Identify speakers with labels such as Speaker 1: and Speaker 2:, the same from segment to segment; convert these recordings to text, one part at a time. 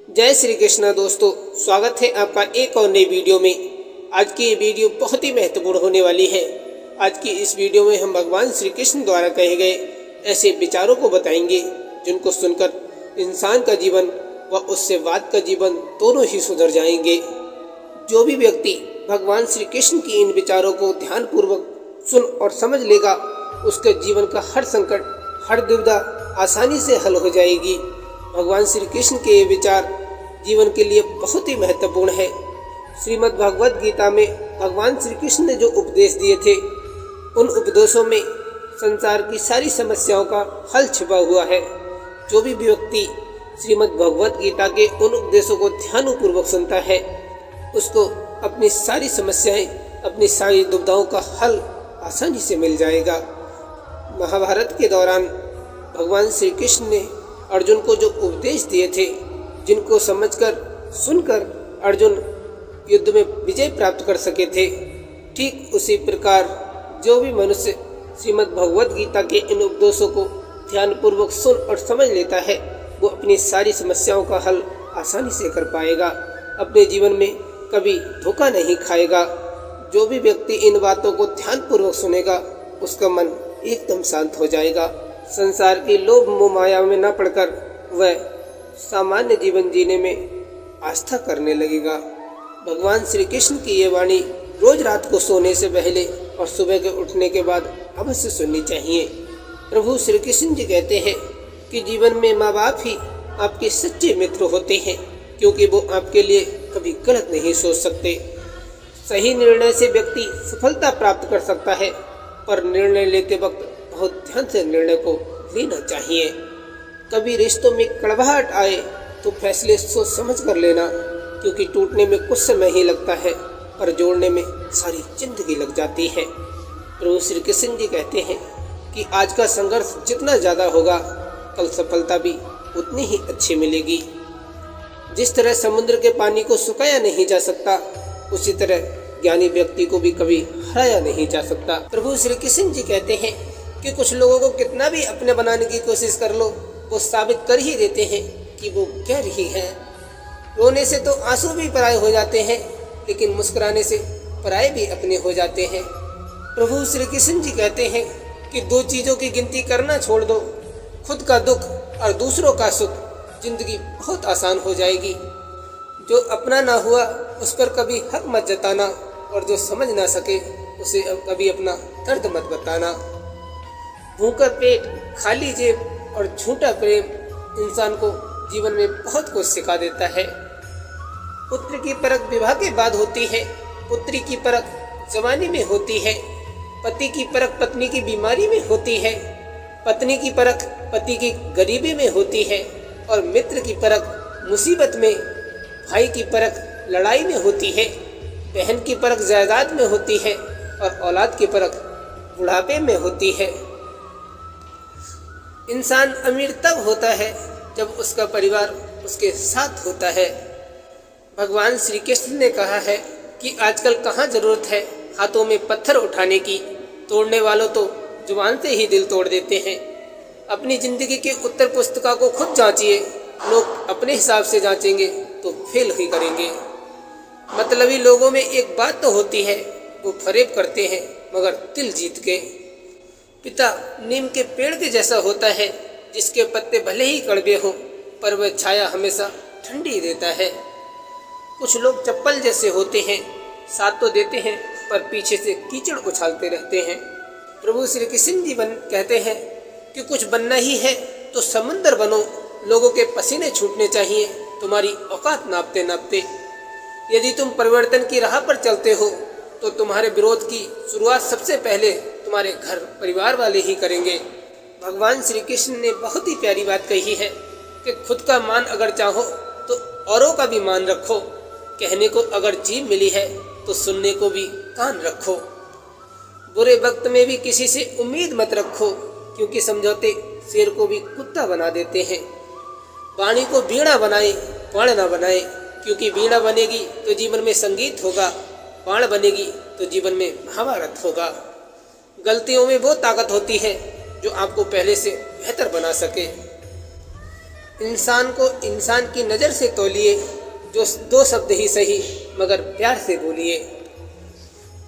Speaker 1: जय श्री कृष्ण दोस्तों, स्वागत है आपका एक और नई वीडियो में। आज की ये वीडियो बहुत ही महत्वपूर्ण होने वाली है। आज की इस वीडियो में हम भगवान श्री कृष्ण द्वारा कहे गए ऐसे विचारों को बताएंगे जिनको सुनकर इंसान का जीवन व उससे बाद का जीवन दोनों ही सुधर जाएंगे। जो भी व्यक्ति भगवान श्री कृष्ण की इन विचारों को ध्यानपूर्वक सुन और समझ लेगा, उसके जीवन का हर संकट, हर दुविधा आसानी से हल हो जाएगी। भगवान श्री कृष्ण के ये विचार जीवन के लिए बहुत ही महत्वपूर्ण है। श्रीमद् भगवद गीता में भगवान श्री कृष्ण ने जो उपदेश दिए थे, उन उपदेशों में संसार की सारी समस्याओं का हल छिपा हुआ है। जो भी व्यक्ति श्रीमद् भगवद गीता के उन उपदेशों को ध्यानपूर्वक सुनता है, उसको अपनी सारी समस्याएं, अपनी सारी दुविधाओं का हल आसानी से मिल जाएगा। महाभारत के दौरान भगवान श्री कृष्ण ने अर्जुन को जो उपदेश दिए थे, जिनको समझकर सुनकर अर्जुन युद्ध में विजय प्राप्त कर सके थे, ठीक उसी प्रकार जो भी मनुष्य श्रीमद् भगवद गीता के इन उपदेशों को ध्यानपूर्वक सुन और समझ लेता है, वो अपनी सारी समस्याओं का हल आसानी से कर पाएगा, अपने जीवन में कभी धोखा नहीं खाएगा। जो भी व्यक्ति इन बातों को ध्यानपूर्वक सुनेगा, उसका मन एकदम शांत हो जाएगा। संसार की लोभ मोह माया में न पड़कर वह सामान्य जीवन जीने में आस्था करने लगेगा। भगवान श्री कृष्ण की ये वाणी रोज रात को सोने से पहले और सुबह के उठने के बाद अवश्य सुननी चाहिए। प्रभु श्री कृष्ण जी कहते हैं कि जीवन में माँ बाप ही आपके सच्चे मित्र होते हैं, क्योंकि वो आपके लिए कभी गलत नहीं सोच सकते। सही निर्णय से व्यक्ति सफलता प्राप्त कर सकता है, पर निर्णय लेते वक्त बहुत ध्यान से निर्णय को लेना चाहिए। कभी रिश्तों में कड़वाहट आए तो फैसले सोच समझ कर लेना, क्योंकि टूटने में कुछ समय ही लगता है, पर जोड़ने में सारी जिंदगी लग जाती है। प्रभु श्री कृष्ण जी कहते हैं कि आज का संघर्ष जितना ज़्यादा होगा, कल सफलता भी उतनी ही अच्छी मिलेगी। जिस तरह समुद्र के पानी को सुखाया नहीं जा सकता, उसी तरह ज्ञानी व्यक्ति को भी कभी हराया नहीं जा सकता। प्रभु श्री कृष्ण जी कहते हैं कि कुछ लोगों को कितना भी अपने बनाने की कोशिश कर लो, वो साबित कर ही देते हैं कि वो गैर ही हैं। रोने से तो आंसू भी पराये हो जाते हैं, लेकिन मुस्कुराने से पराये भी अपने हो जाते हैं। प्रभु श्री कृष्ण जी कहते हैं कि दो चीज़ों की गिनती करना छोड़ दो, खुद का दुख और दूसरों का सुख, जिंदगी बहुत आसान हो जाएगी। जो अपना ना हुआ उस पर कभी हक मत जताना, और जो समझ ना सके उसे कभी अपना दर्द मत बताना। भूखा पेट, खाली जेब और झूठा प्रेम इंसान को जीवन में बहुत कुछ सिखा देता है। पुत्र की परख विवाह के बाद होती है, पुत्री की परख जवानी में होती है, पति की परख पत्नी की बीमारी में होती है, पत्नी की परख पति की गरीबी में होती है, और मित्र की परख मुसीबत में, भाई की परख लड़ाई में होती है, बहन की परख जायदाद में होती है, और औलाद की परख बुढ़ापे में होती है। इंसान अमीर तब होता है जब उसका परिवार उसके साथ होता है। भगवान श्री कृष्ण ने कहा है कि आजकल कहाँ जरूरत है हाथों में पत्थर उठाने की, तोड़ने वालों तो जुबान से ही दिल तोड़ देते हैं। अपनी जिंदगी के उत्तर पुस्तिका को खुद जांचिए, लोग अपने हिसाब से जांचेंगे तो फेल ही करेंगे। मतलबी लोगों में एक बात तो होती है, वो फरेब करते हैं मगर दिल जीत के। पिता नीम के पेड़ के जैसा होता है, जिसके पत्ते भले ही कड़वे हों, पर वह छाया हमेशा ठंडी देता है। कुछ लोग चप्पल जैसे होते हैं, साथ तो देते हैं पर पीछे से कीचड़ उछालते रहते हैं। प्रभु श्री कृष्ण जी कहते हैं कि कुछ बनना ही है तो समुंदर बनो, लोगों के पसीने छूटने चाहिए तुम्हारी औकात नापते नापते। यदि तुम परिवर्तन की राह पर चलते हो तो तुम्हारे विरोध की शुरुआत सबसे पहले तुम्हारे घर परिवार वाले ही करेंगे। भगवान श्री कृष्ण ने बहुत ही प्यारी बात कही है कि खुद का मान अगर चाहो तो औरों का भी मान रखो। कहने को अगर जीभ मिली है तो सुनने को भी कान रखो। बुरे वक्त में भी किसी से उम्मीद मत रखो, क्योंकि समझौते शेर को भी कुत्ता बना देते हैं। वाणी को वीणा बनाए, बाण न बनाए, क्योंकि वीणा बनेगी तो जीवन में संगीत होगा, बाण बनेगी तो जीवन में महाभारत होगा। गलतियों में वो ताकत होती है जो आपको पहले से बेहतर बना सके। इंसान को इंसान की नज़र से तौलिए, जो 2 शब्द ही सही मगर प्यार से बोलिए।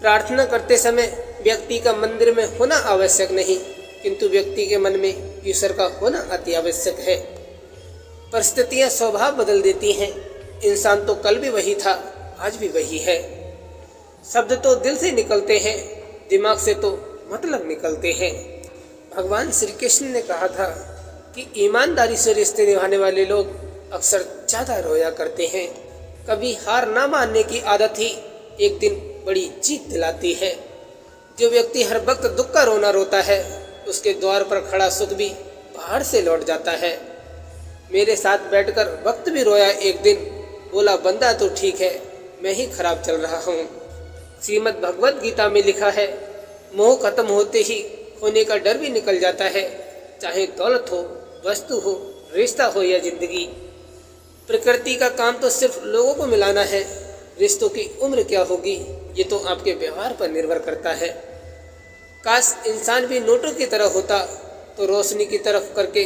Speaker 1: प्रार्थना करते समय व्यक्ति का मंदिर में होना आवश्यक नहीं, किंतु व्यक्ति के मन में ईश्वर का होना अति आवश्यक है। परिस्थितियाँ स्वभाव बदल देती हैं। इंसान तो कल भी वही था, आज भी वही है। शब्द तो दिल से निकलते हैं, दिमाग से तो मतलब निकलते हैं। भगवान श्री कृष्ण ने कहा था कि ईमानदारी से रिश्ते निभाने वाले लोग अक्सर ज़्यादा रोया करते हैं। कभी हार ना मानने की आदत ही एक दिन बड़ी जीत दिलाती है। जो व्यक्ति हर वक्त दुख का रोना रोता है, उसके द्वार पर खड़ा सुख भी पहाड़ से लौट जाता है। मेरे साथ बैठकर वक्त भी रोया एक दिन, बोला बंदा तो ठीक है, मैं ही खराब चल रहा हूँ। श्रीमद् भगवत गीता में लिखा है, मोह खत्म होते ही खोने का डर भी निकल जाता है, चाहे दौलत हो, वस्तु हो, रिश्ता हो या जिंदगी। प्रकृति का काम तो सिर्फ लोगों को मिलाना है, रिश्तों की उम्र क्या होगी ये तो आपके व्यवहार पर निर्भर करता है। काश इंसान भी नोटों की तरह होता तो रोशनी की तरफ करके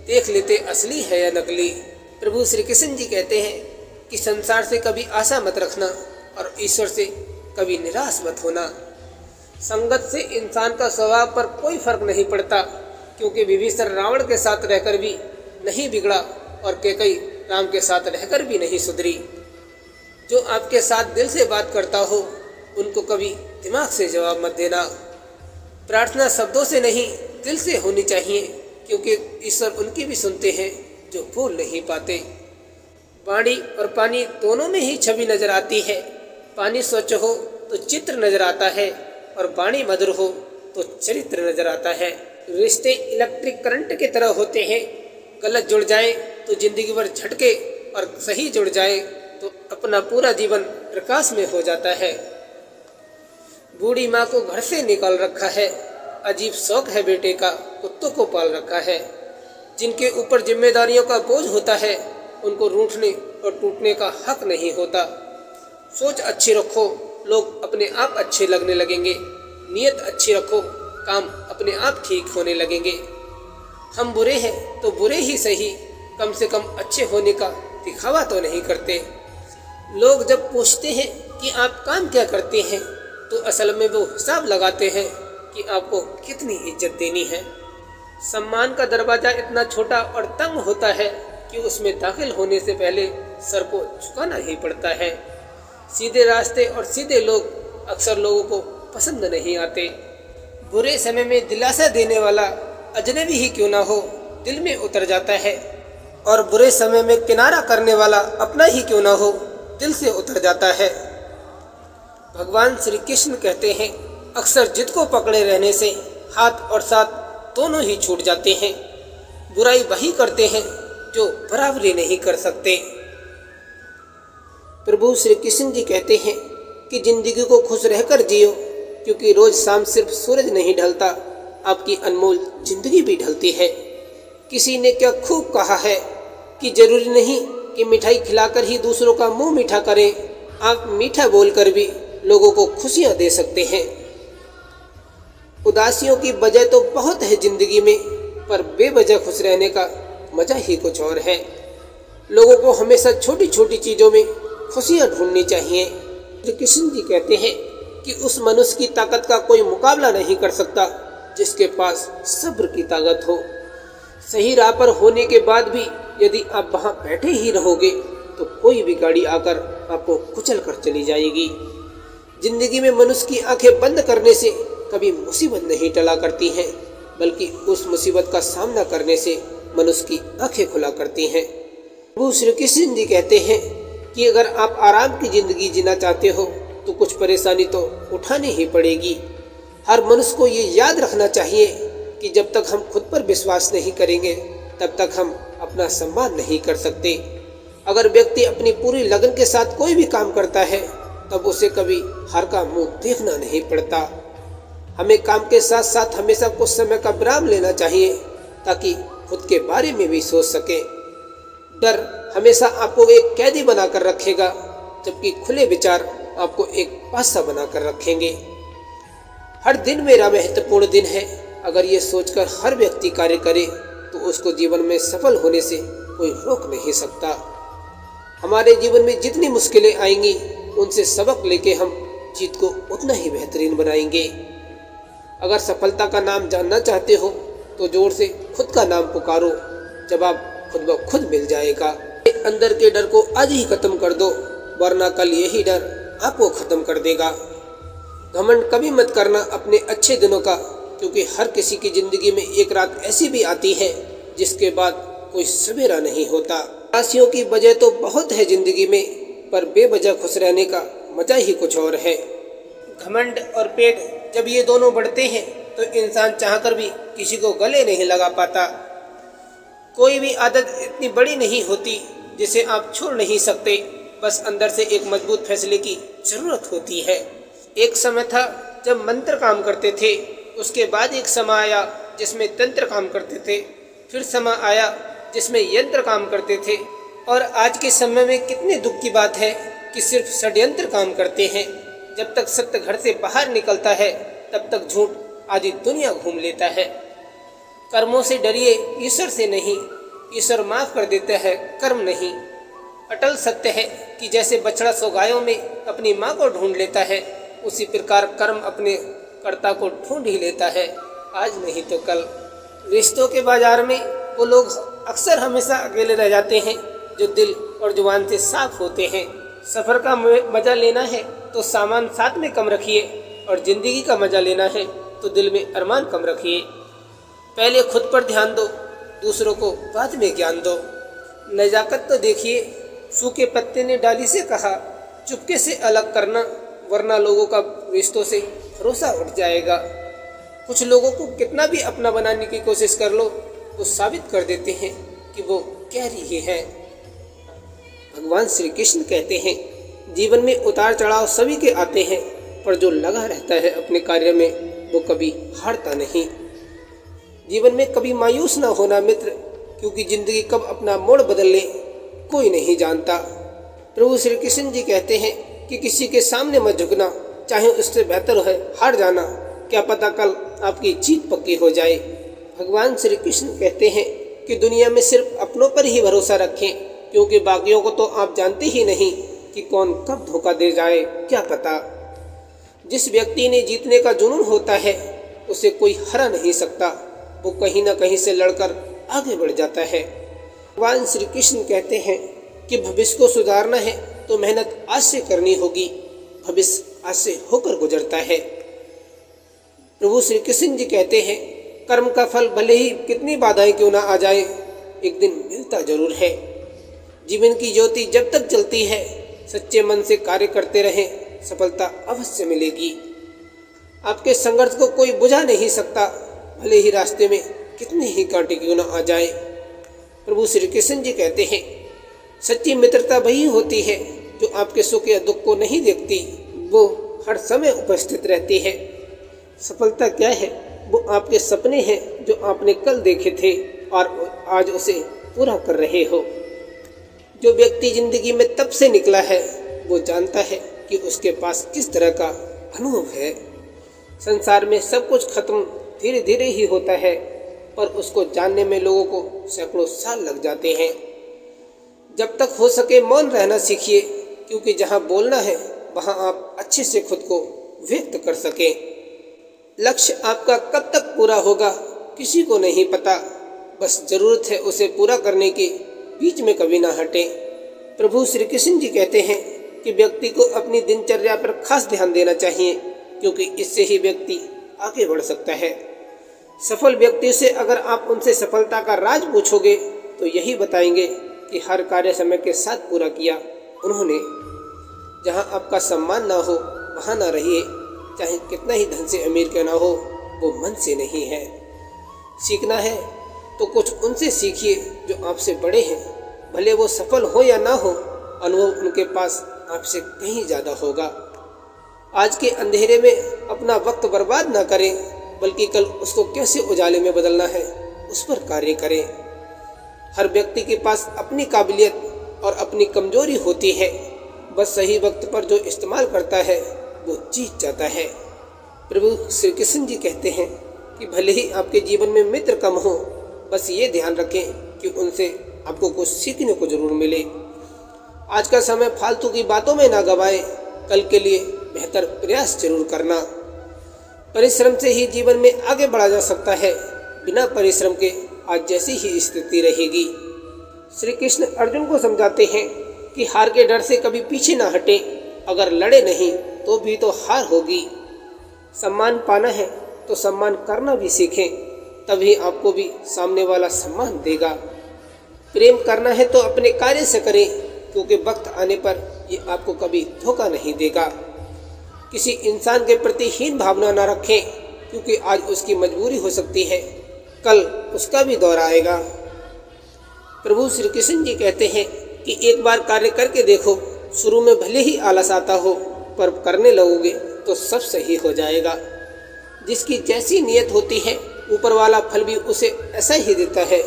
Speaker 1: देख लेते असली है या नकली। प्रभु श्री कृष्ण जी कहते हैं कि संसार से कभी आशा मत रखना और ईश्वर से कभी निराश मत होना। संगत से इंसान का स्वभाव पर कोई फर्क नहीं पड़ता, क्योंकि विभीषण रावण के साथ रहकर भी नहीं बिगड़ा और कैकई राम के साथ रहकर भी नहीं सुधरी। जो आपके साथ दिल से बात करता हो उनको कभी दिमाग से जवाब मत देना। प्रार्थना शब्दों से नहीं दिल से होनी चाहिए, क्योंकि ईश्वर उनकी भी सुनते हैं जो बोल नहीं पाते। पानी और पानी दोनों में ही छवि नजर आती है। पानी स्वच्छ हो तो चित्र नजर आता है और वाणी मधुर हो तो चरित्र नजर आता है। रिश्ते इलेक्ट्रिक करंट की तरह होते हैं, गलत जुड़ जाए तो जिंदगी भर झटके और सही जुड़ जाए तो अपना पूरा जीवन प्रकाश में हो जाता है। बूढ़ी माँ को घर से निकाल रखा है, अजीब शौक है बेटे का, कुत्तों को पाल रखा है। जिनके ऊपर जिम्मेदारियों का बोझ होता है उनको रूठने और टूटने का हक नहीं होता। सोच अच्छी रखो, लोग अपने आप अच्छे लगने लगेंगे। नीयत अच्छी रखो, काम अपने आप ठीक होने लगेंगे। हम बुरे हैं तो बुरे ही सही, कम से कम अच्छे होने का दिखावा तो नहीं करते। लोग जब पूछते हैं कि आप काम क्या करते हैं तो असल में वो हिसाब लगाते हैं कि आपको कितनी इज्जत देनी है। सम्मान का दरवाजा इतना छोटा और तंग होता है कि उसमें दाखिल होने से पहले सर को झुकाना ही पड़ता है। सीधे रास्ते और सीधे लोग अक्सर लोगों को पसंद नहीं आते। बुरे समय में दिलासा देने वाला अजनबी ही क्यों ना हो दिल में उतर जाता है, और बुरे समय में किनारा करने वाला अपना ही क्यों ना हो दिल से उतर जाता है। भगवान श्री कृष्ण कहते हैं, अक्सर जिद को पकड़े रहने से हाथ और साथ दोनों ही छूट जाते हैं। बुराई वही करते हैं जो बराबरी नहीं कर सकते। प्रभु श्री कृष्ण जी कहते हैं कि जिंदगी को खुश रहकर जियो, क्योंकि रोज शाम सिर्फ सूरज नहीं ढलता, आपकी अनमोल जिंदगी भी ढलती है। किसी ने क्या खूब कहा है कि जरूरी नहीं कि मिठाई खिलाकर ही दूसरों का मुंह मीठा करें, आप मीठा बोलकर भी लोगों को खुशियां दे सकते हैं। उदासियों की वजह तो बहुत है जिंदगी में, पर बेवजह खुश रहने का मजा ही कुछ और है। लोगों को हमेशा छोटी छोटी चीजों में खुशियां ढूंढनी चाहिए। श्री कृष्ण जी कहते हैं कि उस मनुष्य की ताकत का कोई मुकाबला नहीं कर सकता जिसके पास सब्र की ताकत हो। सही राह पर होने के बाद भी यदि आप वहां बैठे ही रहोगे तो कोई भी गाड़ी आकर आपको कुचल कर चली जाएगी। जिंदगी में मनुष्य की आंखें बंद करने से कभी मुसीबत नहीं टला करती हैं, बल्कि उस मुसीबत का सामना करने से मनुष्य की आंखें खुला करती हैं। प्रभु श्री कृष्ण जी कहते हैं कि अगर आप आराम की जिंदगी जीना चाहते हो तो कुछ परेशानी तो उठानी ही पड़ेगी। हर मनुष्य को ये याद रखना चाहिए कि जब तक हम खुद पर विश्वास नहीं करेंगे तब तक हम अपना सम्मान नहीं कर सकते। अगर व्यक्ति अपनी पूरी लगन के साथ कोई भी काम करता है तब उसे कभी हार का मुंह देखना नहीं पड़ता। हमें काम के साथ साथ हमेशा कुछ समय का विराम लेना चाहिए ताकि खुद के बारे में भी सोच सके। डर हमेशा आपको एक कैदी बनाकर रखेगा, जबकि खुले विचार आपको एक पासा बनाकर रखेंगे। हर दिन मेरा महत्वपूर्ण दिन है, अगर ये सोचकर हर व्यक्ति कार्य करे तो उसको जीवन में सफल होने से कोई रोक नहीं सकता। हमारे जीवन में जितनी मुश्किलें आएंगी उनसे सबक लेके हम जीत को उतना ही बेहतरीन बनाएंगे। अगर सफलता का नाम जानना चाहते हो तो जोर से खुद का नाम पुकारो, जवाब खुद ब खुद मिल जाएगा। अंदर के डर को आज ही खत्म कर दो, वरना कल यही डर आपको खत्म कर देगा। घमंड कभी मत करना अपने अच्छे दिनों का, क्योंकि हर किसी की जिंदगी में एक रात ऐसी भी आती है जिसके बाद कोई सवेरा नहीं होता। उदासियों की वजह तो बहुत है जिंदगी में, पर बेवजह खुश रहने का मजा ही कुछ और है। घमंड और पेट जब ये दोनों बढ़ते हैं तो इंसान चाहकर भी किसी को गले नहीं लगा पाता। कोई भी आदत इतनी बड़ी नहीं होती जिसे आप छोड़ नहीं सकते, बस अंदर से एक मजबूत फैसले की जरूरत होती है। एक समय था जब मंत्र काम करते थे, उसके बाद एक समय आया जिसमें तंत्र काम करते थे, फिर समय आया जिसमें यंत्र काम करते थे, और आज के समय में कितने दुख की बात है कि सिर्फ षड्यंत्र काम करते हैं। जब तक सत्य घर से बाहर निकलता है तब तक झूठ आधी दुनिया घूम लेता है। कर्मों से डरिए, ईश्वर से नहीं। ईश्वर माफ कर देता है, कर्म नहीं। अटल सत्य है कि जैसे बछड़ा सौ गायों में अपनी माँ को ढूंढ लेता है, उसी प्रकार कर्म अपने कर्ता को ढूंढ ही लेता है, आज नहीं तो कल। रिश्तों के बाजार में वो लोग अक्सर हमेशा अकेले रह जाते हैं जो दिल और जुबान से साफ होते हैं। सफ़र का मजा लेना है तो सामान साथ में कम रखिए, और जिंदगी का मजा लेना है तो दिल में अरमान कम रखिए। पहले खुद पर ध्यान दो, दूसरों को बाद में ज्ञान दो। नजाकत तो देखिए, सूखे पत्ते ने डाली से कहा, चुपके से अलग करना, वरना लोगों का रिश्तों से भरोसा उठ जाएगा। कुछ लोगों को कितना भी अपना बनाने की कोशिश कर लो, वो साबित कर देते हैं कि वो कह रही है। भगवान श्री कृष्ण कहते हैं, जीवन में उतार चढ़ाव सभी के आते हैं, पर जो लगा रहता है अपने कार्य में वो कभी हारता नहीं। जीवन में कभी मायूस ना होना मित्र, क्योंकि जिंदगी कब अपना मोड़ बदल ले कोई नहीं जानता। प्रभु श्री कृष्ण जी कहते हैं कि किसी के सामने मत झुकना, चाहे उससे बेहतर है हार जाना, क्या पता कल आपकी जीत पक्की हो जाए। भगवान श्री कृष्ण कहते हैं कि दुनिया में सिर्फ अपनों पर ही भरोसा रखें, क्योंकि बाकियों को तो आप जानते ही नहीं कि कौन कब धोखा दे जाए, क्या पता। जिस व्यक्ति ने जीतने का जुनून होता है उसे कोई हरा नहीं सकता, वो कहीं ना कहीं से लड़कर आगे बढ़ जाता है। भगवान श्री कृष्ण कहते हैं कि भविष्य को सुधारना है तो मेहनत आज से करनी होगी, भविष्य आज से होकर गुजरता है। प्रभु श्री कृष्ण जी कहते हैं, कर्म का फल भले ही कितनी बाधाएं क्यों ना आ जाए, एक दिन मिलता जरूर है। जीवन की ज्योति जब तक जलती है, सच्चे मन से कार्य करते रहें, सफलता अवश्य मिलेगी। आपके संघर्ष को कोई बुझा नहीं सकता, भले ही रास्ते में कितने ही कांटे क्यों ना आ जाए। प्रभु श्री कृष्ण जी कहते हैं, सच्ची मित्रता वही होती है जो आपके सुख या दुख को नहीं देखती, वो हर समय उपस्थित रहती है। सफलता क्या है? वो आपके सपने हैं जो आपने कल देखे थे और आज उसे पूरा कर रहे हो। जो व्यक्ति जिंदगी में तब से निकला है वो जानता है कि उसके पास किस तरह का अनुभव है। संसार में सब कुछ खत्म धीरे धीरे ही होता है, पर उसको जानने में लोगों को सैकड़ों साल लग जाते हैं। जब तक हो सके मौन रहना सीखिए, क्योंकि जहाँ बोलना है वहाँ आप अच्छे से खुद को व्यक्त कर सकें। लक्ष्य आपका कब तक पूरा होगा किसी को नहीं पता, बस जरूरत है उसे पूरा करने की, बीच में कभी ना हटें। प्रभु श्री कृष्ण जी कहते हैं कि व्यक्ति को अपनी दिनचर्या पर खास ध्यान देना चाहिए, क्योंकि इससे ही व्यक्ति आगे बढ़ सकता है। सफल व्यक्ति से अगर आप उनसे सफलता का राज पूछोगे तो यही बताएंगे कि हर कार्य समय के साथ पूरा किया उन्होंने। जहां आपका सम्मान ना हो वहां ना रहिए, चाहे कितना ही धन से अमीर क्यों ना हो, वो मन से नहीं है। सीखना है तो कुछ उनसे सीखिए जो आपसे बड़े हैं, भले वो सफल हो या ना हो, अनुभव उनके पास आपसे कहीं ज़्यादा होगा। आज के अंधेरे में अपना वक्त बर्बाद ना करें, बल्कि कल उसको कैसे उजाले में बदलना है उस पर कार्य करें। हर व्यक्ति के पास अपनी काबिलियत और अपनी कमजोरी होती है, बस सही वक्त पर जो इस्तेमाल करता है वो जीत जाता है। प्रभु श्री कृष्ण जी कहते हैं कि भले ही आपके जीवन में मित्र कम हो, बस ये ध्यान रखें कि उनसे आपको कुछ सीखने को जरूर मिले। आज का समय फालतू की बातों में ना गवाएं, कल के लिए बेहतर प्रयास जरूर करना। परिश्रम से ही जीवन में आगे बढ़ा जा सकता है, बिना परिश्रम के आज जैसी ही स्थिति रहेगी। श्री कृष्ण अर्जुन को समझाते हैं कि हार के डर से कभी पीछे ना हटे, अगर लड़े नहीं तो भी तो हार होगी। सम्मान पाना है तो सम्मान करना भी सीखें, तभी आपको भी सामने वाला सम्मान देगा। प्रेम करना है तो अपने कार्य से करें, क्योंकि वक्त आने पर ये आपको कभी धोखा नहीं देगा। किसी इंसान के प्रति हीन भावना न रखें, क्योंकि आज उसकी मजबूरी हो सकती है, कल उसका भी दौर आएगा। प्रभु श्री कृष्ण जी कहते हैं कि एक बार कार्य करके देखो, शुरू में भले ही आलस आता हो, पर करने लगोगे तो सब सही हो जाएगा। जिसकी जैसी नियत होती है, ऊपर वाला फल भी उसे ऐसा ही देता है।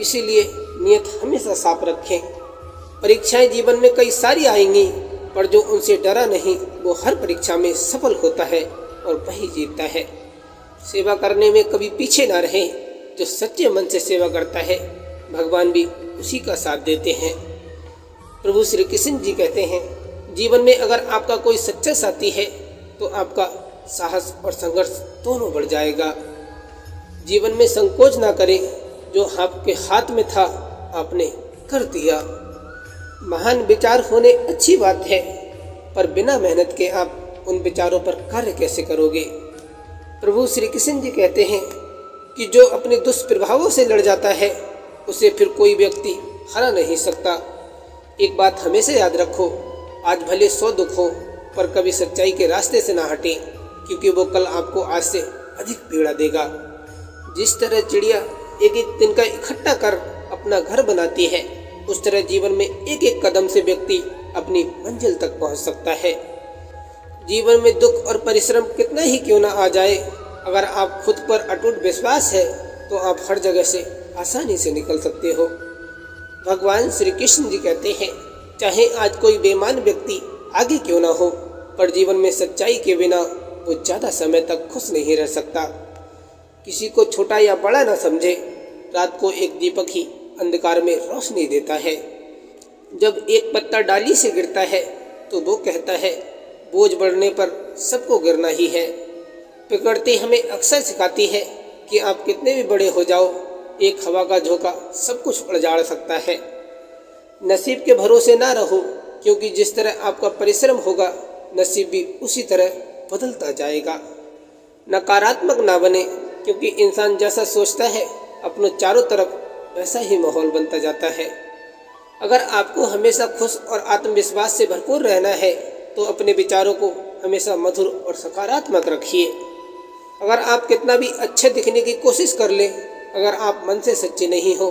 Speaker 1: इसीलिए नियत हमेशा साफ रखें। परीक्षाएं जीवन में कई सारी आएंगी, पर जो उनसे डरा नहीं वो हर परीक्षा में सफल होता है और वही जीतता है। सेवा करने में कभी पीछे ना रहें। जो सच्चे मन से सेवा करता है, भगवान भी उसी का साथ देते हैं। प्रभु श्री कृष्ण जी कहते हैं, जीवन में अगर आपका कोई सच्चा साथी है तो आपका साहस और संघर्ष दोनों बढ़ जाएगा। जीवन में संकोच ना करें, जो आपके हाथ में था आपने कर दिया। महान विचार होने अच्छी बात है, पर बिना मेहनत के आप उन विचारों पर कार्य कैसे करोगे। प्रभु श्री कृष्ण जी कहते हैं कि जो अपने दुष्प्रभावों से लड़ जाता है, उसे फिर कोई व्यक्ति हरा नहीं सकता। एक बात हमेशा याद रखो, आज भले 100 दुख हो, पर कभी सच्चाई के रास्ते से ना हटे, क्योंकि वो कल आपको आज से अधिक पीड़ा देगा। जिस तरह चिड़िया एक एक तिनका इकट्ठा कर अपना घर बनाती है, उस तरह जीवन में एक एक कदम से व्यक्ति अपनी मंजिल तक पहुंच सकता है। जीवन में दुख और परिश्रम कितना ही क्यों ना आ जाए, अगर आप खुद पर अटूट विश्वास है तो आप हर जगह से आसानी से निकल सकते हो। भगवान श्री कृष्ण जी कहते हैं, चाहे आज कोई बेईमान व्यक्ति आगे क्यों ना हो, पर जीवन में सच्चाई के बिना वो ज़्यादा समय तक खुश नहीं रह सकता। किसी को छोटा या बड़ा ना समझे, रात को एक दीपक ही अंधकार में रोशनी देता है। जब एक पत्ता डाली से गिरता है तो वो कहता है, बोझ बढ़ने पर सबको गिरना ही है। प्रकृति हमें अक्सर सिखाती है कि आप कितने भी बड़े हो जाओ, एक हवा का झोंका सब कुछ उजाड़ सकता है। नसीब के भरोसे ना रहो, क्योंकि जिस तरह आपका परिश्रम होगा, नसीब भी उसी तरह बदलता जाएगा। नकारात्मक ना बने, क्योंकि इंसान जैसा सोचता है अपनों चारों तरफ वैसा ही माहौल बनता जाता है। अगर आपको हमेशा खुश और आत्मविश्वास से भरपूर रहना है तो अपने विचारों को हमेशा मधुर और सकारात्मक रखिए। अगर आप कितना भी अच्छे दिखने की कोशिश कर लें, अगर आप मन से सच्चे नहीं हो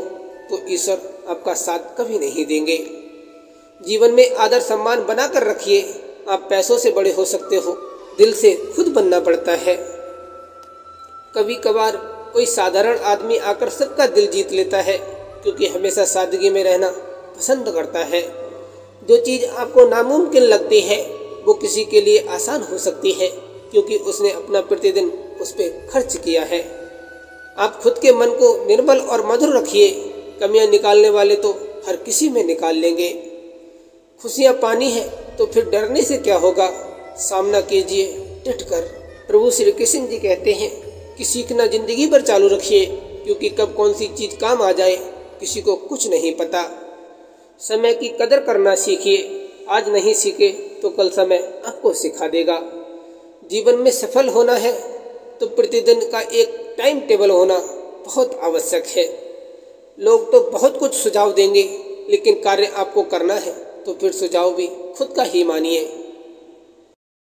Speaker 1: तो ईश्वर आपका साथ कभी नहीं देंगे। जीवन में आदर सम्मान बना कर रखिए। आप पैसों से बड़े हो सकते हो, दिल से खुद बनना पड़ता है। कभी कभार कोई साधारण आदमी आकर सबका दिल जीत लेता है, क्योंकि हमेशा सादगी में रहना पसंद करता है। जो चीज़ आपको नामुमकिन लगती है वो किसी के लिए आसान हो सकती है, क्योंकि उसने अपना प्रतिदिन उस पर खर्च किया है। आप खुद के मन को निर्मल और मधुर रखिए। कमियां निकालने वाले तो हर किसी में निकाल लेंगे। खुशियां पानी है तो फिर डरने से क्या होगा, सामना कीजिए डटकर। प्रभु श्री कृष्ण जी कहते हैं कि सीखना जिंदगी भर चालू रखिए, क्योंकि कब कौन सी चीज़ काम आ जाए किसी को कुछ नहीं पता। समय की कदर करना सीखिए। आज नहीं सीखे तो कल समय आपको सिखा देगा। जीवन में सफल होना है तो प्रतिदिन का एक टाइम टेबल होना बहुत आवश्यक है। लोग तो बहुत कुछ सुझाव देंगे, लेकिन कार्य आपको करना है तो फिर सुझाव भी खुद का ही मानिए।